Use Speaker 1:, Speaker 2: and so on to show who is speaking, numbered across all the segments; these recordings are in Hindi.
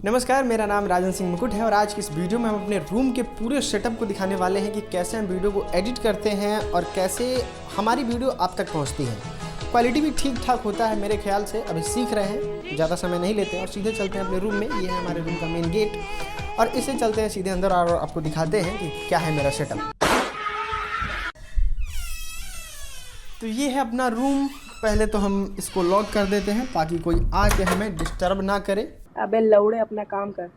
Speaker 1: नमस्कार, मेरा नाम राजन सिंह मुकुट है और आज की इस वीडियो में हम अपने रूम के पूरे सेटअप को दिखाने वाले हैं कि कैसे हम वीडियो को एडिट करते हैं और कैसे हमारी वीडियो आप तक पहुंचती है। क्वालिटी भी ठीक ठाक होता है मेरे ख्याल से। अभी सीख रहे हैं, ज़्यादा समय नहीं लेते और सीधे चलते हैं अपने रूम में। ये है हमारे रूम का मेन गेट और इससे चलते हैं सीधे अंदर और आपको दिखाते हैं कि क्या है मेरा सेटअप। तो ये है अपना रूम। पहले तो हम इसको लॉक कर देते हैं ताकि कोई आके हमें डिस्टर्ब ना करे।
Speaker 2: अबे लौड़े अपना काम कर।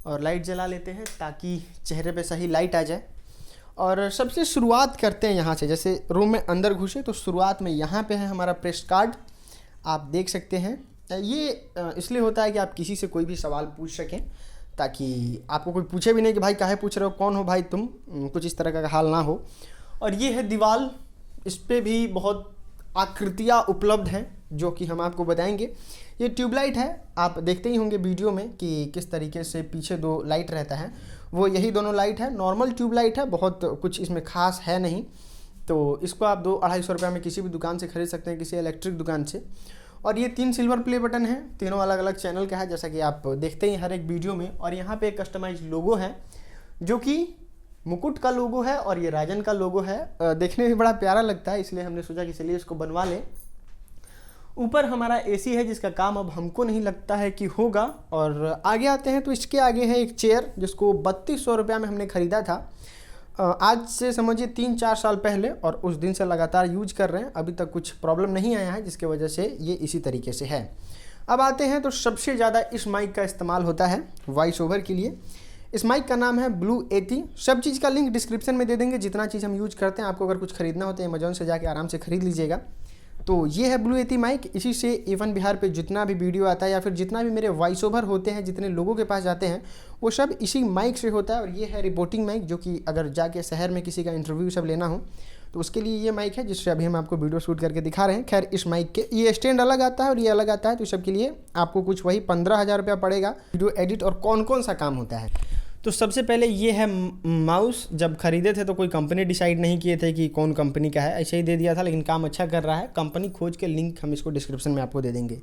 Speaker 1: और लाइट जला लेते हैं ताकि चेहरे पे सही लाइट आ जाए। और सबसे शुरुआत करते हैं यहाँ से। जैसे रूम में अंदर घुसे तो शुरुआत में यहाँ पे है हमारा प्रेस कार्ड, आप देख सकते हैं। ये इसलिए होता है कि आप किसी से कोई भी सवाल पूछ सकें, ताकि आपको कोई पूछे भी नहीं कि भाई काहे पूछ रहे हो, कौन हो भाई तुम, कुछ इस तरह का हाल ना हो। और ये है दीवार, इस पर भी बहुत आकृतियाँ उपलब्ध हैं जो कि हम आपको बताएंगे। ये ट्यूबलाइट है, आप देखते ही होंगे वीडियो में कि किस तरीके से पीछे दो लाइट रहता है, वो यही दोनों लाइट है। नॉर्मल ट्यूबलाइट है, बहुत कुछ इसमें खास है नहीं। तो इसको आप 200-250 रुपये में किसी भी दुकान से खरीद सकते हैं, किसी इलेक्ट्रिक दुकान से। और ये 3 सिल्वर प्ले बटन है, तीनों अलग अलग चैनल का है जैसा कि आप देखते हैं हर एक वीडियो में। और यहाँ पे एक कस्टमाइज लोगो है जो कि मुकुट का लोगो है और ये राजन का लोगो है। देखने में बड़ा प्यारा लगता है, इसलिए हमने सोचा कि चलिए इसको बनवा लें। ऊपर हमारा एसी है जिसका काम अब हमको नहीं लगता है कि होगा। और आगे आते हैं तो इसके आगे है एक चेयर जिसको 3200 रुपये में हमने ख़रीदा था। आज से समझिए 3-4 साल पहले, और उस दिन से लगातार यूज कर रहे हैं। अभी तक कुछ प्रॉब्लम नहीं आया है जिसके वजह से ये इसी तरीके से है। अब आते हैं तो सबसे ज़्यादा इस माइक का इस्तेमाल होता है वॉइस ओवर के लिए। इस माइक का नाम है ब्लू एटी। सब चीज़ का लिंक डिस्क्रिप्शन में दे देंगे, जितना चीज़ हम यूज करते हैं। आपको अगर कुछ खरीदना होता है अमेजोन से जाके आराम से खरीद लीजिएगा। तो ये है ब्लू एटी माइक। इसी से इवन बिहार पे जितना भी वीडियो आता है या फिर जितना भी मेरे वॉइस ओवर होते हैं, जितने लोगों के पास जाते हैं, वो सब इसी माइक से होता है। और ये है रिपोर्टिंग माइक, जो कि अगर जाके शहर में किसी का इंटरव्यू सब लेना हो तो उसके लिए ये माइक है, जिससे अभी हम आपको वीडियो शूट करके दिखा रहे हैं। खैर, इस माइक के ये स्टैंड अलग आता है और ये अलग आता है, तो सब के लिए आपको कुछ वही 15,000 रुपया पड़ेगा। वीडियो एडिट और कौन कौन सा काम होता है। तो सबसे पहले ये है माउस। जब खरीदे थे तो कोई कंपनी डिसाइड नहीं किए थे कि कौन कंपनी का है, ऐसे ही दे दिया था, लेकिन काम अच्छा कर रहा है। कंपनी खोज के लिंक हम इसको डिस्क्रिप्शन में आपको दे देंगे।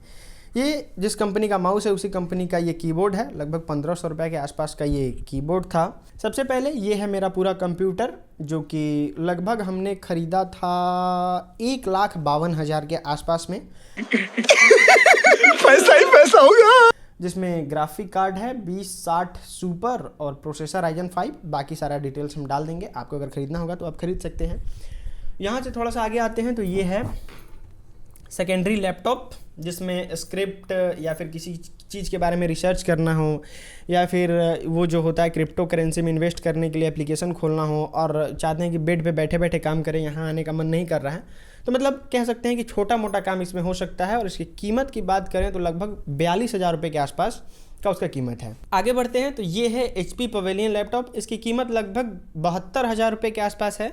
Speaker 1: ये जिस कंपनी का माउस है उसी कंपनी का ये कीबोर्ड है। लगभग 1500 रुपये के आसपास का ये कीबोर्ड था। सबसे पहले ये है मेरा पूरा कंप्यूटर, जो कि लगभग हमने ख़रीदा था 1,52,000 के आसपास में।
Speaker 3: पैसा ही पैसा होगा।
Speaker 1: जिसमें ग्राफिक कार्ड है 2060 सुपर और प्रोसेसर Ryzen 5। बाकी सारा डिटेल्स हम डाल देंगे, आपको अगर ख़रीदना होगा तो आप ख़रीद सकते हैं। यहाँ से थोड़ा सा आगे आते हैं तो ये है सेकेंडरी लैपटॉप, जिसमें स्क्रिप्ट या फिर किसी चीज़ के बारे में रिसर्च करना हो, या फिर वो जो होता है क्रिप्टो करेंसी में इन्वेस्ट करने के लिए एप्लीकेशन खोलना हो, और चाहते हैं कि बेड पे बैठे बैठे काम करें, यहाँ आने का मन नहीं कर रहा है, तो मतलब कह सकते हैं कि छोटा मोटा काम इसमें हो सकता है। और इसकी कीमत की बात करें तो लगभग 42,000 रुपये के आसपास का उसका कीमत है। आगे बढ़ते हैं तो ये है HP पवेलियन लैपटॉप। इसकी कीमत लगभग 72,000 रुपये के आसपास है।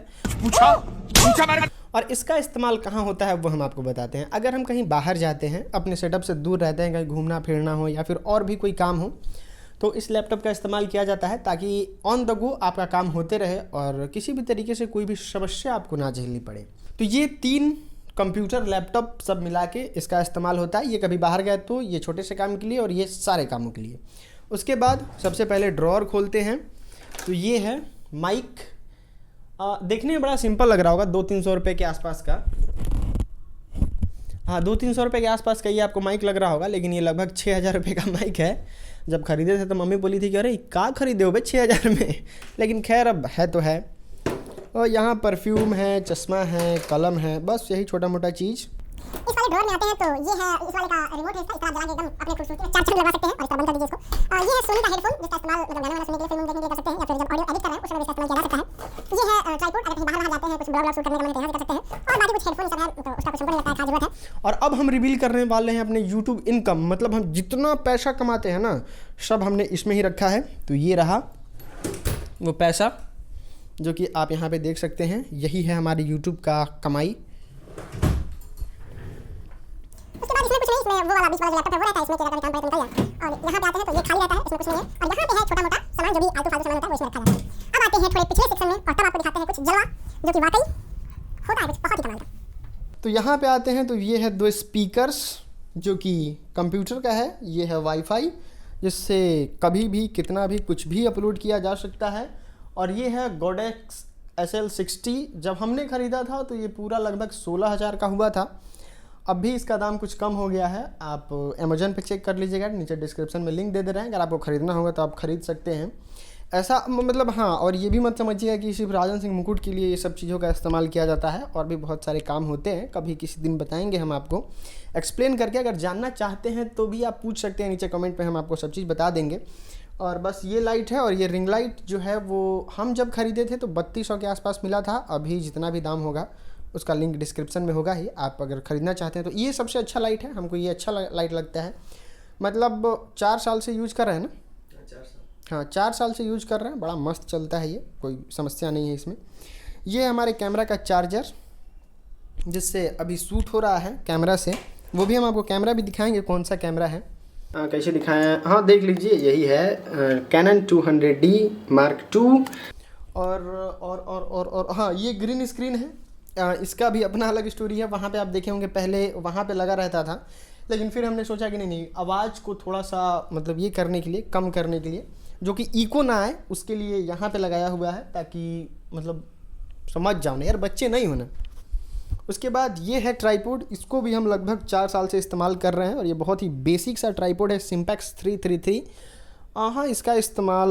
Speaker 1: और इसका इस्तेमाल कहाँ होता है वो हम आपको बताते हैं। अगर हम कहीं बाहर जाते हैं, अपने सेटअप से दूर रहते हैं, कहीं घूमना फिरना हो या फिर और भी कोई काम हो, तो इस लैपटॉप का इस्तेमाल किया जाता है ताकि ऑन द गो आपका काम होते रहे और किसी भी तरीके से कोई भी समस्या आपको ना झेलनी पड़े। तो ये 3 कंप्यूटर लैपटॉप सब मिला के इसका इस्तेमाल होता है। ये कभी बाहर गए तो ये छोटे से काम के लिए और ये सारे कामों के लिए। उसके बाद सबसे पहले ड्रॉअर खोलते हैं तो ये है माइक। देखने में बड़ा सिंपल लग रहा होगा, 200-300 रुपये के आसपास का। हाँ, 200-300 रुपये के आसपास का ये आपको माइक लग रहा होगा, लेकिन ये लगभग 6,000 रुपये का माइक है। जब खरीदे थे तो मम्मी बोली थी कि अरे क्या खरीदे हो भाई 6,000 में, लेकिन खैर अब है तो है। और यहाँ परफ्यूम है, चश्मा है, कलम है, बस यही छोटा मोटा चीज़।
Speaker 4: इस वाले ड्रॉअर में आते हैं तो ये है इस वाले का रिमोट है, इसका इस्तेमाल जला के एकदम अपने खूबसूरती में चार लगा सकते हैं। और इसका बंद कर दीजिए इसको। और ये है सोनी का हेडफोन, जिसका इस्तेमाल मतलब गाना वाना सुनने के लिए, फिल्म देखने के लिए कर सकते हैं, या फिर जब ऑडियो एडिट कर रहे हैं उस समय इसका इस्तेमाल किया जा सकता है। ये है ट्राइपॉड, अगर कहीं बाहर जाते हैं, कुछ ब्लॉग शूट करने का मन है तो यहाँ कर सकते हैं। और बाकी कुछ हेडफोन सब है तो उसका कुछ हमको नहीं लगता है खास जरूरत है।
Speaker 1: और अब हम रिवील करने वाले हैं अपने यूट्यूब इनकम, मतलब हम जितना पैसा कमाते हैं ना, सब हमने इसमें ही रखा है। तो ये रहा वो पैसा जो कि आप यहाँ पे देख सकते हैं, यही है हमारी यूट्यूब का कमाई।
Speaker 4: उसके बाद इसमें कुछ नहीं, इसमें वो वाला 20 वाला लैपटॉप है वो रहता है, इसमें क्या काम पड़े तो निकल जाए। और यहाँ पे आते हैं तो ये खाली रहता है, इसमें कुछ नहीं है। और यहाँ पे है छोटा मोटा सामान जो भी आलतू फालतू सामान होता है वो इसमें रखा जाता है। अब आते हैं थोड़े पिछले सेक्शन में और तब आपको दिखाते हैं कुछ जलवा जो कि वाकई होता है कुछ बहुत ही कमाल का।
Speaker 1: तो यहाँ पे आते हैं तो ये है 2 स्पीकर्स जो कि कंप्यूटर का है, ये है वाईफाई, जिससे कभी भी कितना भी कुछ भी अपलोड किया जा सकता है। और ये है गोडेक्स SL60। जब हमने ख़रीदा था तो ये पूरा लगभग 16,000 का हुआ था। अब भी इसका दाम कुछ कम हो गया है। आप अमेज़न पे चेक कर लीजिएगा, नीचे डिस्क्रिप्शन में लिंक दे रहे हैं। अगर आपको ख़रीदना होगा तो आप ख़रीद सकते हैं। ऐसा मतलब हाँ, और ये भी मत समझिएगा कि सिर्फ राजन सिंह मुकुट के लिए ये सब चीज़ों का इस्तेमाल किया जाता है, और भी बहुत सारे काम होते हैं। कभी किसी दिन बताएंगे हम आपको एक्सप्लेन करके। अगर जानना चाहते हैं तो भी आप पूछ सकते हैं नीचे कमेंट पे, हम आपको सब चीज़ बता देंगे। और बस ये लाइट है, और ये रिंग लाइट जो है वो हम जब ख़रीदे थे तो 3200 के आसपास मिला था। अभी जितना भी दाम होगा उसका लिंक डिस्क्रिप्शन में होगा ही, आप अगर ख़रीदना चाहते हैं तो। ये सबसे अच्छा लाइट है, हमको ये अच्छा लाइट लगता है। मतलब 4 साल से यूज़ कर रहे हैं ना? हाँ, 4 साल से यूज़ कर रहे हैं। बड़ा मस्त चलता है ये, कोई समस्या नहीं है इसमें। ये हमारे कैमरा का चार्जर, जिससे अभी शूट हो रहा है कैमरा से। वो भी हम आपको कैमरा भी दिखाएंगे, कौन सा कैमरा है। कैसे दिखाएं? हाँ, देख लीजिए, यही है कैनन 200D Mark II। और हाँ, ये ग्रीन स्क्रीन है। इसका भी अपना अलग स्टोरी है। वहाँ पे आप देखे होंगे पहले वहाँ पे लगा रहता था, लेकिन फिर हमने सोचा कि नहीं, आवाज़ को थोड़ा सा मतलब ये करने के लिए, कम करने के लिए, जो कि इको ना आए, उसके लिए यहाँ पे लगाया हुआ है, ताकि मतलब समझ जाओ ना यार, बच्चे नहीं होना। उसके बाद ये है ट्राइपॉड। इसको भी हम लगभग 4 साल से इस्तेमाल कर रहे हैं, और ये बहुत ही बेसिक सा ट्राइपॉड है, सिम्पैक्स 333। हाँ, इसका इस्तेमाल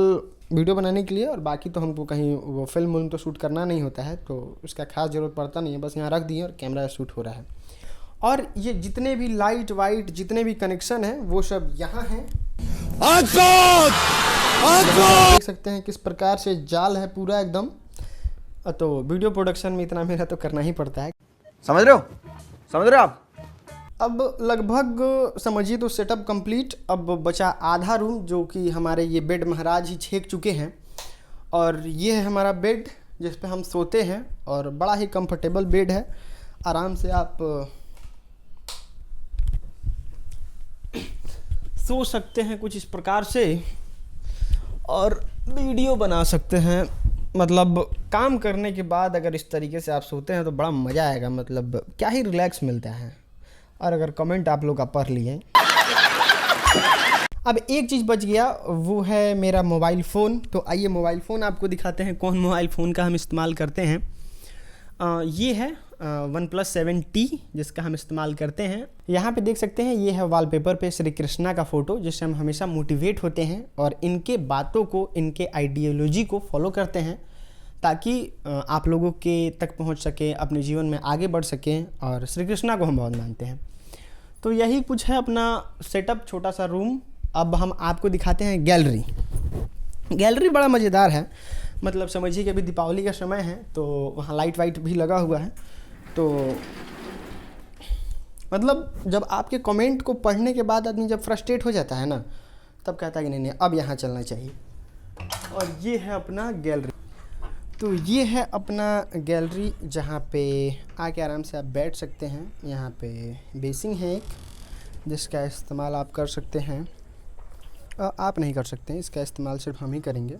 Speaker 1: वीडियो बनाने के लिए, और बाकी तो हमको कहीं वो फिल्म तो शूट करना नहीं होता है, तो उसका खास ज़रूरत पड़ता नहीं है। बस यहाँ रख दिए और कैमरा शूट हो रहा है। और ये जितने भी लाइट वाइट जितने भी कनेक्शन हैं वो सब यहाँ हैं। देख सकते हैं किस प्रकार से जाल है पूरा एकदम। तो वीडियो प्रोडक्शन में इतना मेहनत तो करना ही पड़ता है।
Speaker 3: समझ रहे हो आप?
Speaker 1: अब लगभग समझिए तो सेटअप कंप्लीट। अब बचा आधा रूम, जो कि हमारे ये बेड महाराज ही छेक चुके हैं। और ये है हमारा बेड जिस पे हम सोते हैं, और बड़ा ही कंफर्टेबल बेड है। आराम से आप सो सकते हैं कुछ इस प्रकार से, और वीडियो बना सकते हैं। मतलब काम करने के बाद अगर इस तरीके से आप सोते हैं तो बड़ा मज़ा आएगा। मतलब क्या ही रिलैक्स मिलता है। और अगर कमेंट आप लोग का पढ़ लिए। अब एक चीज़ बच गया, वो है मेरा मोबाइल फ़ोन। तो आइए मोबाइल फ़ोन आपको दिखाते हैं, कौन मोबाइल फ़ोन का हम इस्तेमाल करते हैं। ये है OnePlus 7T, जिसका हम इस्तेमाल करते हैं। यहाँ पे देख सकते हैं, ये है वॉलपेपर पे श्री कृष्णा का फ़ोटो, जिससे हम हमेशा मोटिवेट होते हैं और इनके बातों को, इनके आइडियोलॉजी को फॉलो करते हैं, ताकि आप लोगों के तक पहुँच सकें, अपने जीवन में आगे बढ़ सकें। और श्री कृष्णा को हम बहुत मानते हैं। तो यही कुछ है अपना सेटअप, छोटा सा रूम। अब हम आपको दिखाते हैं गैलरी। गैलरी बड़ा मज़ेदार है। मतलब समझिए कि अभी दीपावली का समय है, तो वहाँ लाइट वाइट भी लगा हुआ है। तो मतलब जब आपके कमेंट को पढ़ने के बाद आदमी जब फ्रस्ट्रेट हो जाता है ना, तब कहता है कि नहीं अब यहाँ चलना चाहिए। और ये है अपना गैलरी। तो ये है अपना गैलरी, जहाँ पे आके आराम से आप बैठ सकते हैं। यहाँ पे बेसिंग है एक, जिसका इस्तेमाल आप कर सकते हैं। आप नहीं कर सकते हैं, इसका इस्तेमाल सिर्फ हम ही करेंगे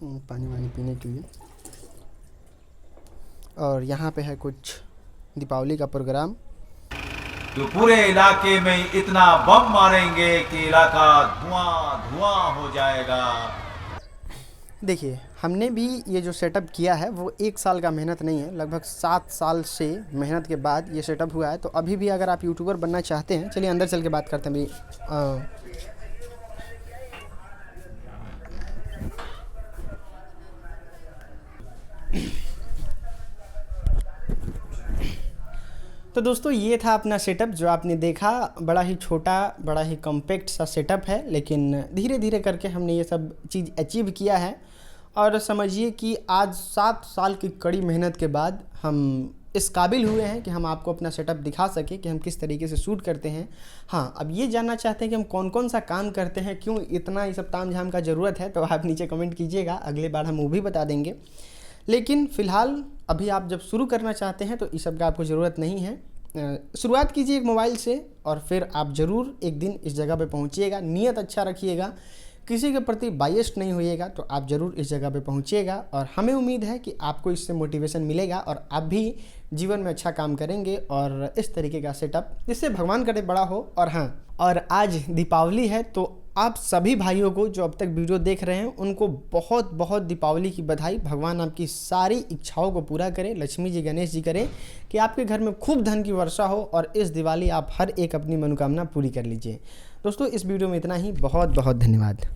Speaker 1: पानी वानी पीने के लिए। और यहाँ पे है कुछ दीपावली का प्रोग्राम।
Speaker 5: तो पूरे इलाके में इतना बम मारेंगे कि इलाका धुआं धुआं हो जाएगा।
Speaker 1: देखिए, हमने भी ये जो सेटअप किया है वो 1 साल का मेहनत नहीं है, लगभग 7 साल से मेहनत के बाद ये सेटअप हुआ है। तो अभी भी अगर आप यूट्यूबर बनना चाहते हैं, चलिए अंदर चल के बात करते हैं भाई। तो दोस्तों, ये था अपना सेटअप जो आपने देखा। बड़ा ही छोटा, बड़ा ही कॉम्पैक्ट सा सेटअप है, लेकिन धीरे धीरे करके हमने ये सब चीज़ अचीव किया है। और समझिए कि आज 7 साल की कड़ी मेहनत के बाद हम इस काबिल हुए हैं कि हम आपको अपना सेटअप दिखा सकें कि हम किस तरीके से शूट करते हैं। हाँ, अब ये जानना चाहते हैं कि हम कौन कौन सा काम करते हैं, क्यों इतना ये सब ताम झाम का ज़रूरत है, तो आप नीचे कमेंट कीजिएगा। अगले बार हम वो भी बता देंगे। लेकिन फ़िलहाल अभी आप जब शुरू करना चाहते हैं तो इस सब का आपको ज़रूरत नहीं है। शुरुआत कीजिए एक मोबाइल से, और फिर आप ज़रूर एक दिन इस जगह पे पहुंचिएगा। नियत अच्छा रखिएगा, किसी के प्रति बायस्ड नहीं होइएगा, तो आप ज़रूर इस जगह पे पहुंचिएगा। और हमें उम्मीद है कि आपको इससे मोटिवेशन मिलेगा और आप भी जीवन में अच्छा काम करेंगे, और इस तरीके का सेटअप जिससे भगवान करे बड़ा हो। और हाँ, और आज दीपावली है, तो आप सभी भाइयों को जो अब तक वीडियो देख रहे हैं उनको बहुत बहुत दीपावली की बधाई। भगवान आपकी सारी इच्छाओं को पूरा करे, लक्ष्मी जी गणेश जी करे कि आपके घर में खूब धन की वर्षा हो और इस दिवाली आप हर एक अपनी मनोकामना पूरी कर लीजिए। दोस्तों इस वीडियो में इतना ही। बहुत बहुत धन्यवाद।